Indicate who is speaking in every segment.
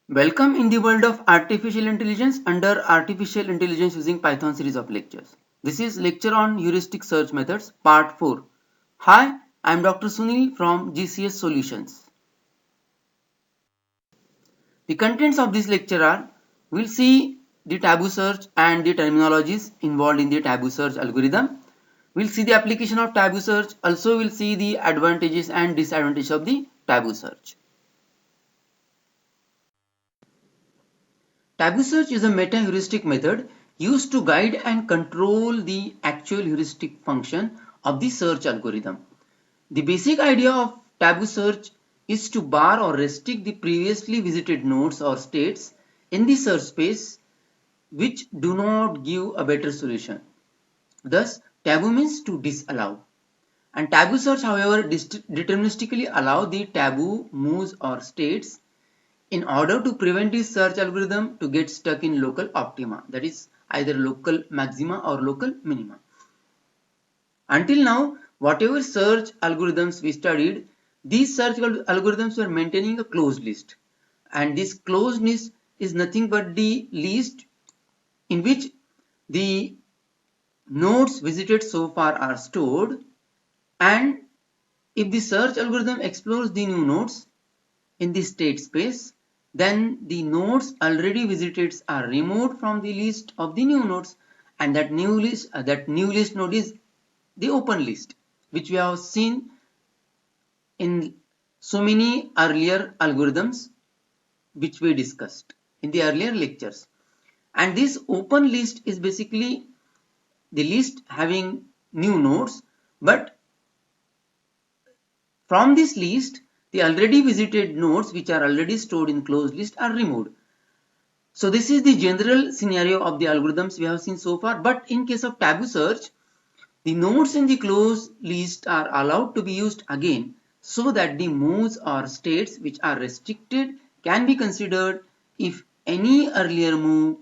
Speaker 1: Welcome in the world of artificial intelligence under artificial intelligence using Python series of lectures. This is lecture on heuristic search methods part 4. Hi, I am Dr. Sunil from GCS Solutions. The contents of this lecture are: we'll see the taboo search and the terminologies involved in the taboo search algorithm. We'll see the application of taboo search. Also, we'll see the advantages and disadvantages of the taboo search. Taboo search is a meta-heuristic method used to guide and control the actual heuristic function of the search algorithm. The basic idea of taboo search is to bar or restrict the previously visited nodes or states in the search space which do not give a better solution. Thus, taboo means to disallow. And taboo search, however, deterministically allow the taboo moves or states in order to prevent the search algorithm to get stuck in local optima, that is either local maxima or local minima. Until now, whatever search algorithms we studied, these search algorithms were maintaining a closed list, and this closed list is nothing but the list in which the nodes visited so far are stored, and if the search algorithm explores the new nodes in the state space, then the nodes already visited are removed from the list of the new nodes, and that new list node is the open list, which we have seen in so many earlier algorithms which we discussed in the earlier lectures. And this open list is basically the list having new nodes, but from this list the already visited nodes which are already stored in closed list are removed. So this is the general scenario of the algorithms we have seen so far, but in case of taboo search, the nodes in the closed list are allowed to be used again so that the moves or states which are restricted can be considered if any earlier move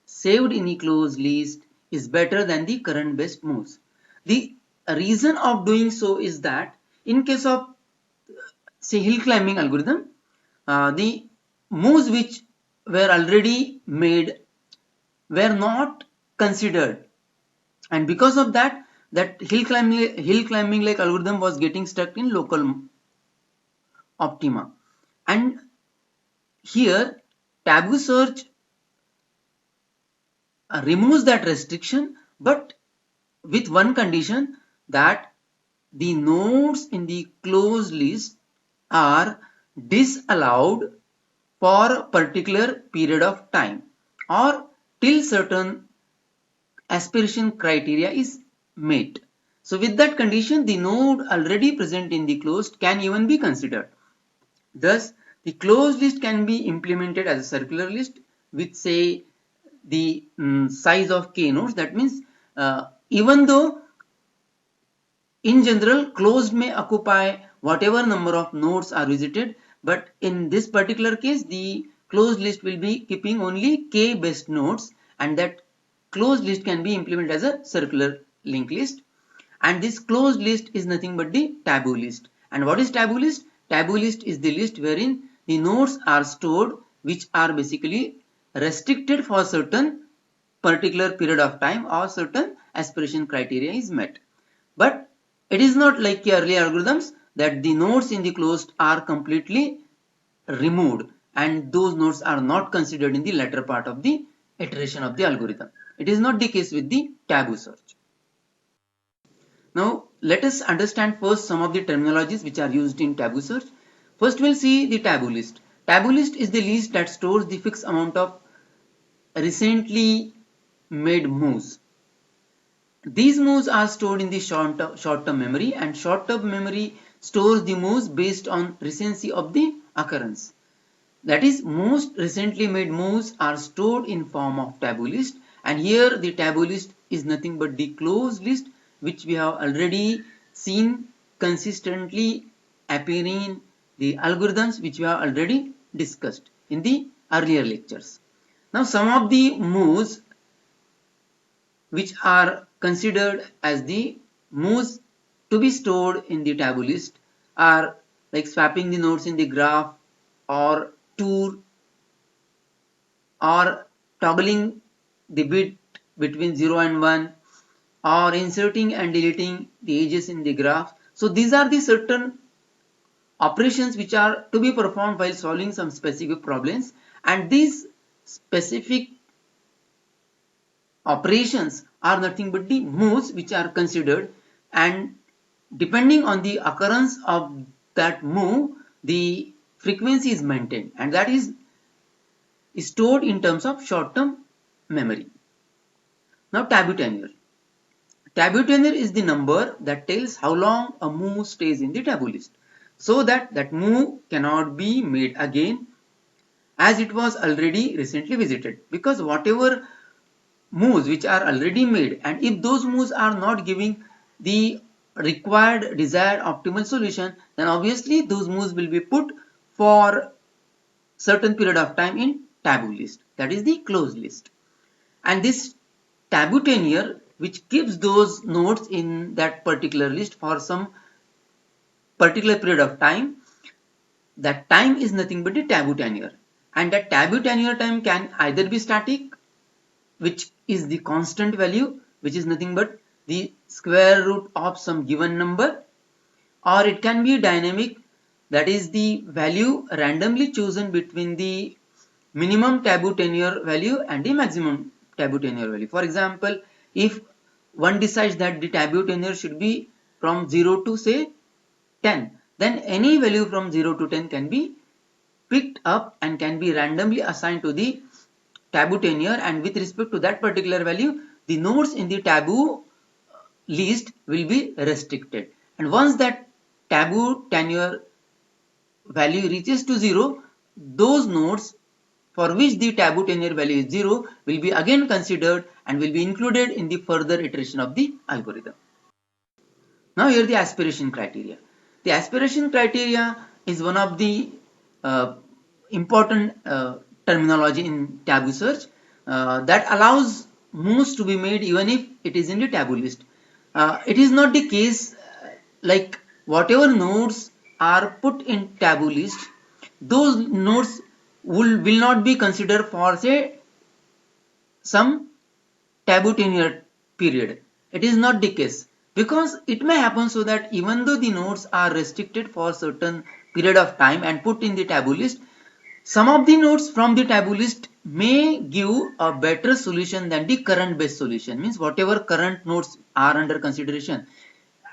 Speaker 1: saved in the closed list is better than the current best moves. The reason of doing so is that in case of say hill climbing algorithm, the moves which were already made were not considered, and because of that hill climbing like algorithm was getting stuck in local optima. And here taboo search removes that restriction, but with one condition, that the nodes in the closed list are disallowed for a particular period of time or till certain aspiration criteria is met. So with that condition, the node already present in the closed can even be considered. Thus, the closed list can be implemented as a circular list with say the size of k nodes. That means even though in general closed may occupy whatever number of nodes are visited, but in this particular case the closed list will be keeping only k best nodes, and that closed list can be implemented as a circular linked list. And this closed list is nothing but the taboo list. And what is taboo list? Taboo list is the list wherein the nodes are stored which are basically restricted for certain particular period of time or certain aspiration criteria is met. But it is not like the earlier algorithms that the nodes in the closed are completely removed and those nodes are not considered in the latter part of the iteration of the algorithm. It is not the case with the taboo search. Now let us understand first some of the terminologies which are used in taboo search. First we'll see the taboo list. Taboo list is the list that stores the fixed amount of recently made moves. These moves are stored in the short-term memory, and short-term memory stores the moves based on recency of the occurrence. That is, most recently made moves are stored in form of taboo list, and here the taboo list is nothing but the closed list which we have already seen consistently appearing in the algorithms which we have already discussed in the earlier lectures. Now some of the moves which are considered as the moves to be stored in the taboo list are like swapping the nodes in the graph or tour or toggling the bit between 0 and 1, or inserting and deleting the edges in the graph. So these are the certain operations which are to be performed while solving some specific problems, and these specific operations are nothing but the moves which are considered, and depending on the occurrence of that move, the frequency is maintained, and that is stored in terms of short-term memory. Now taboo tenure. Taboo tenure is the number that tells how long a move stays in the taboo list, so that that move cannot be made again as it was already recently visited. Because whatever moves which are already made, and if those moves are not giving the required desired optimal solution, then obviously those moves will be put for certain period of time in taboo list, that is the closed list. And this taboo tenure which keeps those nodes in that particular list for some particular period of time, that time is nothing but the taboo tenure. And that taboo tenure time can either be static, which is the constant value, which is nothing but the square root of some given number, or it can be dynamic, that is the value randomly chosen between the minimum taboo tenure value and the maximum taboo tenure value. For example, if one decides that the taboo tenure should be from 0 to say 10, then any value from 0 to 10 can be picked up and can be randomly assigned to the taboo tenure, and with respect to that particular value, the nodes in the taboo list will be restricted. And once that taboo tenure value reaches to 0, those nodes for which the taboo tenure value is 0 will be again considered and will be included in the further iteration of the algorithm. Now here the aspiration criteria. The aspiration criteria is one of the important terminology in taboo search that allows moves to be made even if it is in the taboo list. It is not the case like whatever nodes are put in taboo list, those nodes will not be considered for say some taboo tenure period. It is not the case, because it may happen so that even though the nodes are restricted for certain period of time and put in the taboo list, some of the nodes from the taboo list may give a better solution than the current best solution, means whatever current nodes are under consideration.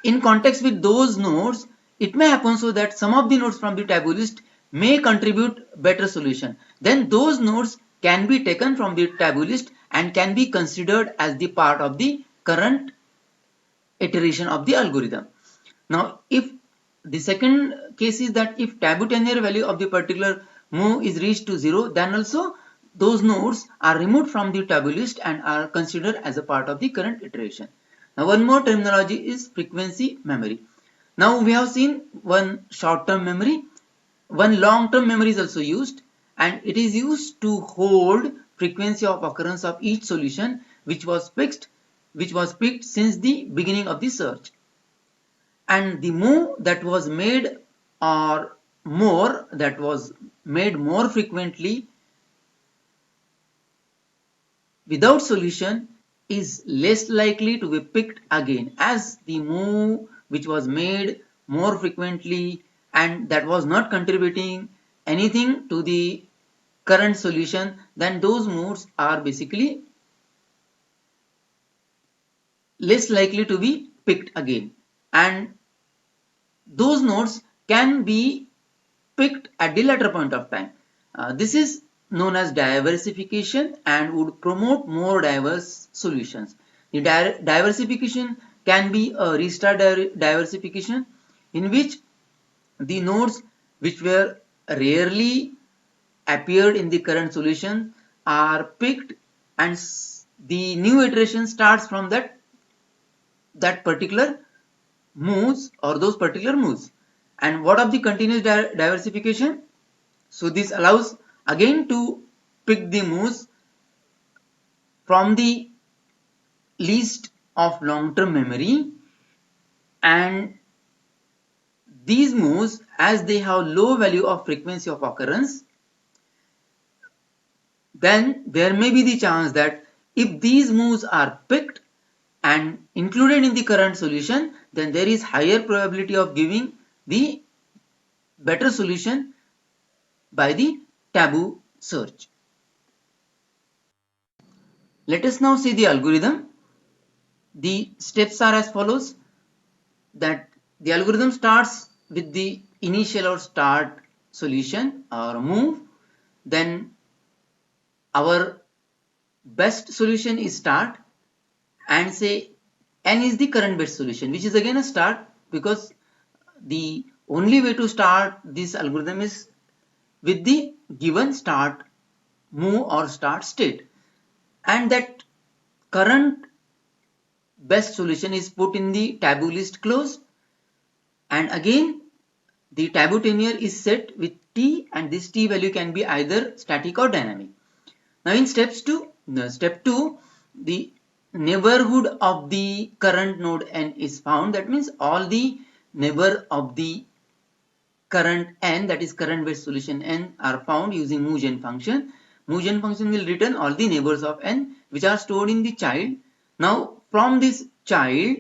Speaker 1: In context with those nodes, it may happen so that some of the nodes from the taboo list may contribute better solution. Then those nodes can be taken from the taboo list and can be considered as the part of the current iteration of the algorithm. Now, if the second case is that if taboo tenure value of the particular move is reached to 0, then also those nodes are removed from the taboo list and are considered as a part of the current iteration. Now, one more terminology is frequency memory. Now, we have seen one short-term memory. One long-term memory is also used, and it is used to hold frequency of occurrence of each solution which was picked since the beginning of the search. And the move that was made or more that was made more frequently without solution is less likely to be picked again, as the move which was made more frequently and that was not contributing anything to the current solution, then those moves are basically less likely to be picked again, and those nodes can be picked at the later point of time. This is known as diversification and would promote more diverse solutions. The diversification can be a restart diversification, in which the nodes which were rarely appeared in the current solution are picked, and the new iteration starts from that particular moves or those particular moves. And what of the continuous diversification? So this allows again to pick the moves from the list of long-term memory, and these moves, as they have low value of frequency of occurrence, then there may be the chance that if these moves are picked and included in the current solution, then there is higher probability of giving the better solution by the taboo search. Let us now see the algorithm. The steps are as follows: that the algorithm starts with the initial or start solution or move. Then our best solution is start, and say n is the current best solution, which is again a start, because the only way to start this algorithm is with the given start move or start state, and that current best solution is put in the taboo list closed, and again the taboo tenure is set with t, and this t value can be either static or dynamic. Now in step 2, the neighborhood of the current node n is found. That means all the neighbor of the current n, that is current based solution n, are found using moveGen function. moveGen function will return all the neighbors of n which are stored in the child. Now from this child,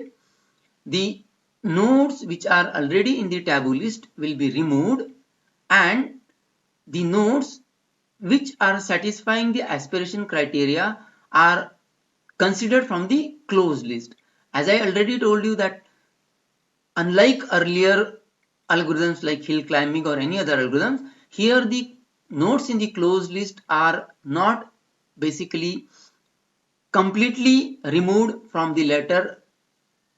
Speaker 1: the nodes which are already in the taboo list will be removed, and the nodes which are satisfying the aspiration criteria are considered from the closed list. As I already told you that unlike earlier algorithms like hill climbing or any other algorithms, here the nodes in the closed list are not basically completely removed from the later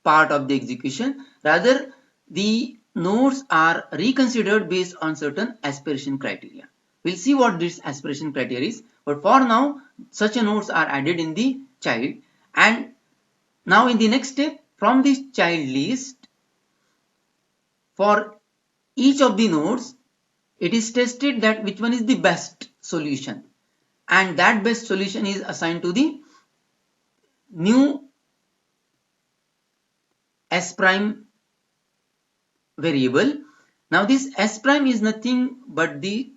Speaker 1: part of the execution. Rather, the nodes are reconsidered based on certain aspiration criteria. We'll see what this aspiration criteria is, but for now such nodes are added in the child. And now in the next step, from this child list, for each of the nodes, it is tested that which one is the best solution, and that best solution is assigned to the new s prime variable. Now this s prime is nothing but the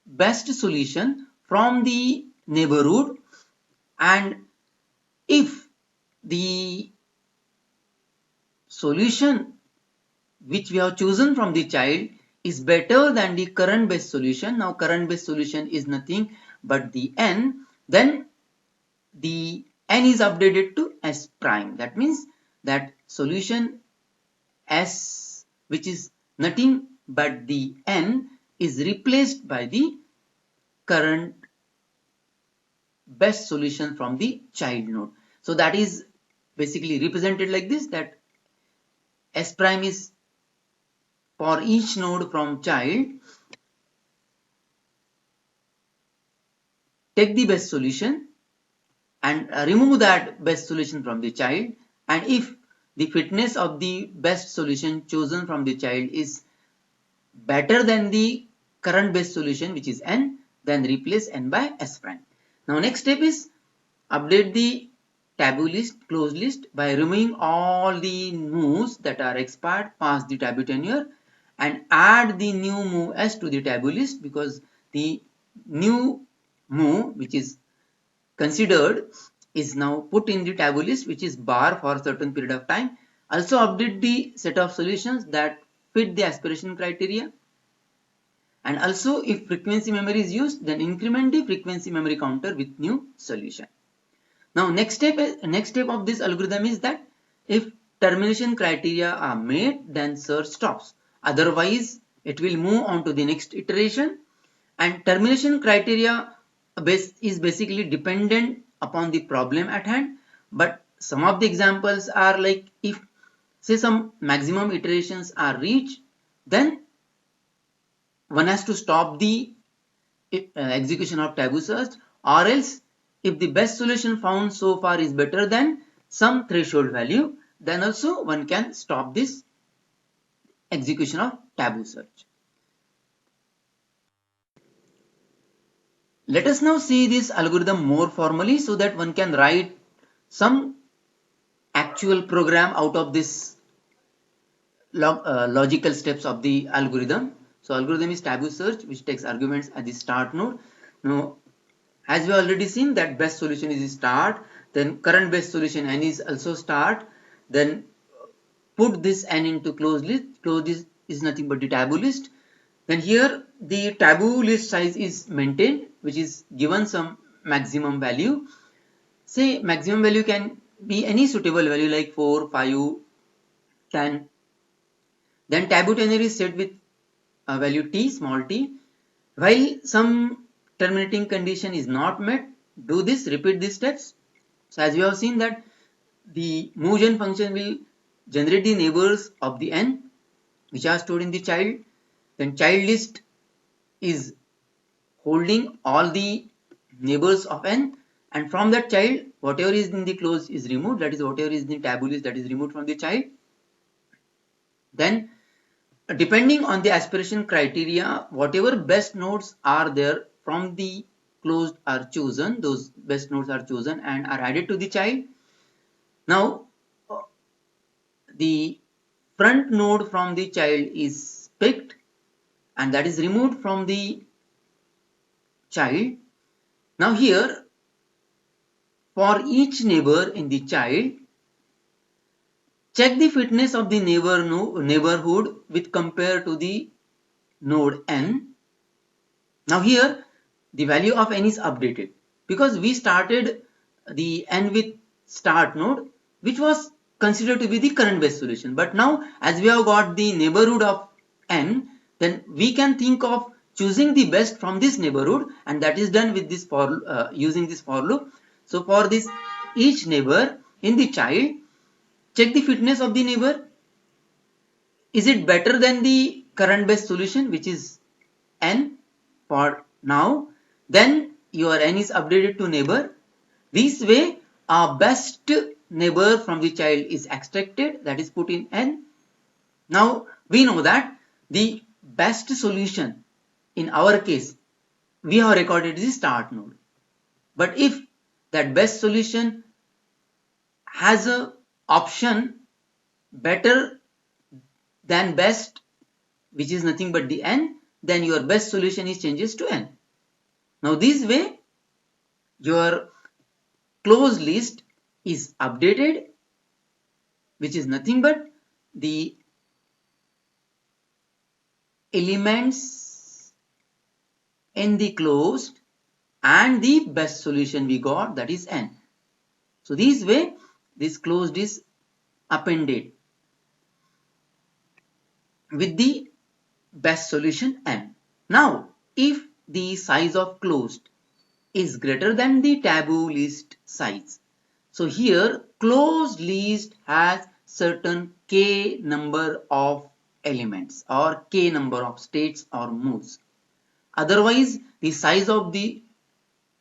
Speaker 1: best solution from the neighborhood, and if the solution which we have chosen from the child is better than the current best solution, now current best solution is nothing but the n, then the n is updated to s prime. That means that solution s, which is nothing but the n, is replaced by the current best solution from the child node. So that is basically represented like this, that s prime is for each node from child, take the best solution and remove that best solution from the child, and if the fitness of the best solution chosen from the child is better than the current best solution, which is n, then replace n by s prime. Now next step is update the taboo list, closed list, by removing all the moves that are expired past the taboo tenure, and add the new move s to the taboo list, because the new move which is considered is now put in the taboo list, which is bar for a certain period of time. Also update the set of solutions that fit the aspiration criteria, and also if frequency memory is used, then increment the frequency memory counter with new solution. Now next step of this algorithm is that if termination criteria are met, then search stops. Otherwise it will move on to the next iteration, and termination criteria is basically dependent upon the problem at hand. But some of the examples are like, if say some maximum iterations are reached, then one has to stop the execution of taboo search, or else if the best solution found so far is better than some threshold value, then also one can stop this execution of taboo search. Let us now see this algorithm more formally, so that one can write some actual program out of this logical steps of the algorithm. So algorithm is taboo search, which takes arguments at the start node. Now As we already seen that best solution is start, then current best solution n is also start, then put this n into closed list. Closed list is nothing but the taboo list. Then here the taboo list size is maintained, which is given some maximum value. Say maximum value can be any suitable value like 4, 5, 10. Then taboo tenure is set with a value t, small t. While some terminating condition is not met, do this, repeat these steps. So as we have seen that the moveGen function will generate the neighbors of the n which are stored in the child. Then child list is holding all the neighbors of n, and from that child whatever is in the close is removed, that is whatever is in the taboo list that is removed from the child. Then depending on the aspiration criteria, whatever best nodes are there from the closed are chosen, those best nodes are chosen and are added to the child. Now the front node from the child is picked and that is removed from the child. Now here for each neighbor in the child, check the fitness of the neighborhood with compare to the node n. Now here the value of n is updated because we started the n with start node which was considered to be the current best solution. But now as we have got the neighborhood of n, then we can think of choosing the best from this neighborhood, and that is done with this for using this for loop. So for this each neighbor in the child, check the fitness of the neighbor. Is it better than the current best solution which is n for now? Then your n is updated to neighbor. This way our best neighbor from the child is extracted, that is put in n. Now we know that the best solution in our case we have recorded the start node. But if that best solution has a option better than best which is nothing but the n, then your best solution is changes to n. Now this way your closed list is updated, which is nothing but the elements in the closed and the best solution we got, that is n. So this way this closed is appended with the best solution n. Now if the size of closed is greater than the taboo list size, so here closed list has certain k number of elements or k number of states or moves. Otherwise the size of the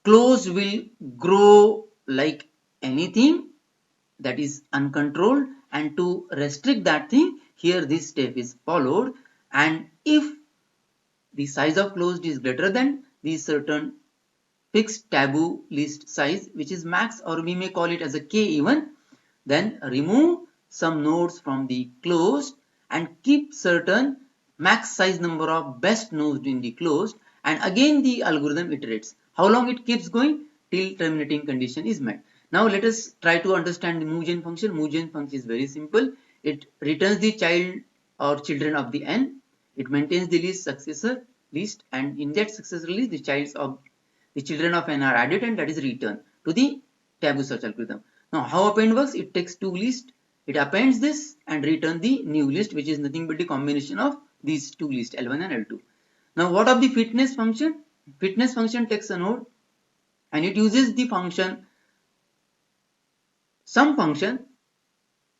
Speaker 1: closed will grow like anything, that is uncontrolled, and to restrict that thing here this step is followed. And if the size of closed is greater than the certain fixed taboo list size which is max, or we may call it as a k even, then remove some nodes from the closed and keep certain max size number of best nodes in the closed, and again the algorithm iterates. How long it keeps going? Till terminating condition is met. Now let us try to understand the moveGen function. moveGen function is very simple. It returns the child or children of the n. It maintains the list successor list, and in that successor list the children of n are added, and that is returned to the taboo search algorithm. Now how append works? It takes two lists, it appends this and return the new list which is nothing but the combination of these two lists L1 and L2. Now what of the fitness function? Fitness function takes a node and it uses the function, some function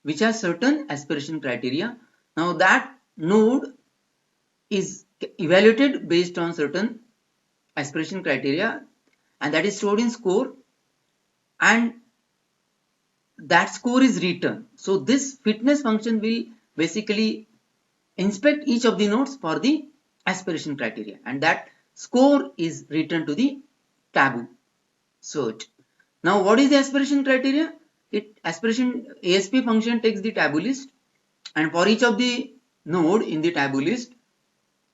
Speaker 1: which has certain aspiration criteria. Now that node is evaluated based on certain aspiration criteria, and that is stored in score, and that score is returned. So this fitness function will basically inspect each of the nodes for the aspiration criteria, and that score is returned to the taboo search. Now what is the aspiration criteria? Aspiration ASP function takes the taboo list, and for each of the node in the taboo list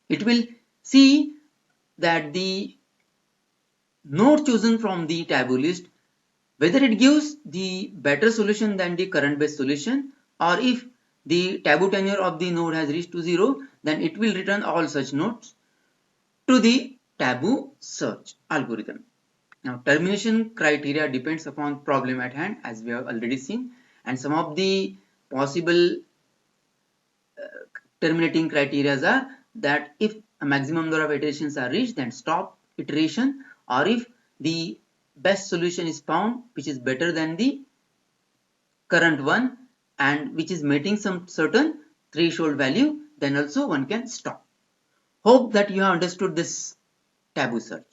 Speaker 1: it will see that the node chosen from the taboo list, whether it gives the better solution than the current best solution, or if the taboo tenure of the node has reached to 0, then it will return all such nodes to the taboo search algorithm. Now, termination criteria depends upon problem at hand, as we have already seen, and some of the possible terminating criteria are that if a maximum number of iterations are reached, then stop iteration, or if the best solution is found which is better than the current one and which is meeting some certain threshold value, then also one can stop. Hope that you have understood this taboo search.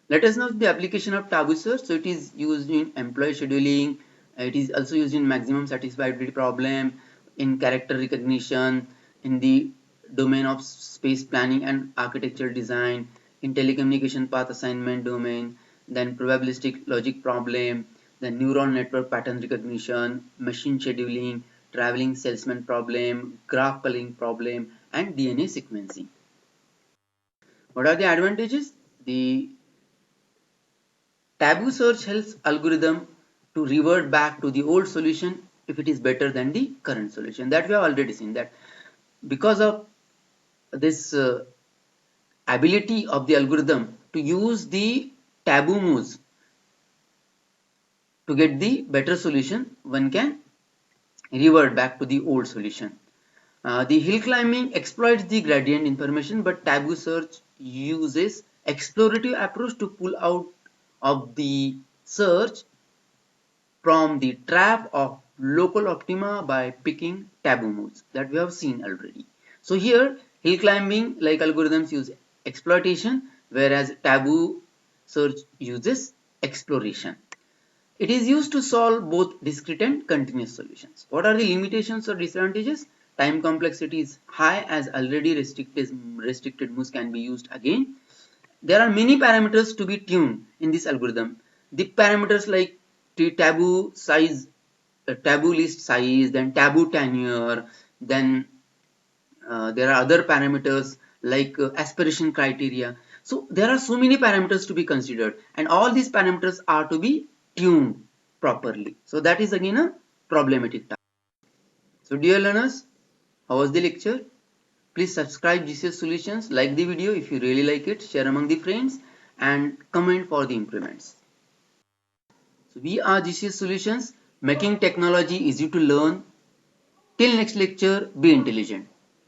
Speaker 1: Let us know the application of taboo search. So it is used in employee scheduling. It is also used in maximum satisfiability problem, in character recognition, in the domain of space planning and architectural design, in telecommunication path assignment domain, then probabilistic logic problem, then neural network pattern recognition, machine scheduling, traveling salesman problem, graph coloring problem, and DNA sequencing. What are the advantages? The taboo search helps algorithm to revert back to the old solution if it is better than the current solution. That we have already seen that because of this ability of the algorithm to use the taboo moves to get the better solution, one can revert back to the old solution. The hill climbing exploits the gradient information, but taboo search uses explorative approach to pull out of the search from the trap of local optima by picking taboo moves that we have seen already. So here hill climbing like algorithms use exploitation, whereas taboo search uses exploration. It is used to solve both discrete and continuous solutions. What are the limitations or disadvantages? Time complexity is high, as already restricted moves can be used again. There are many parameters to be tuned in this algorithm. The parameters like the taboo size, taboo list size, then taboo tenure, then there are other parameters like aspiration criteria. So there are so many parameters to be considered, and all these parameters are to be tuned properly. So that is again a problematic task. So dear learners, how was the lecture? Please subscribe GCS Solutions, like the video if you really like it, share among the friends, and comment for the improvements. So we are GCS Solutions, making technology easy to learn. Till next lecture, be intelligent.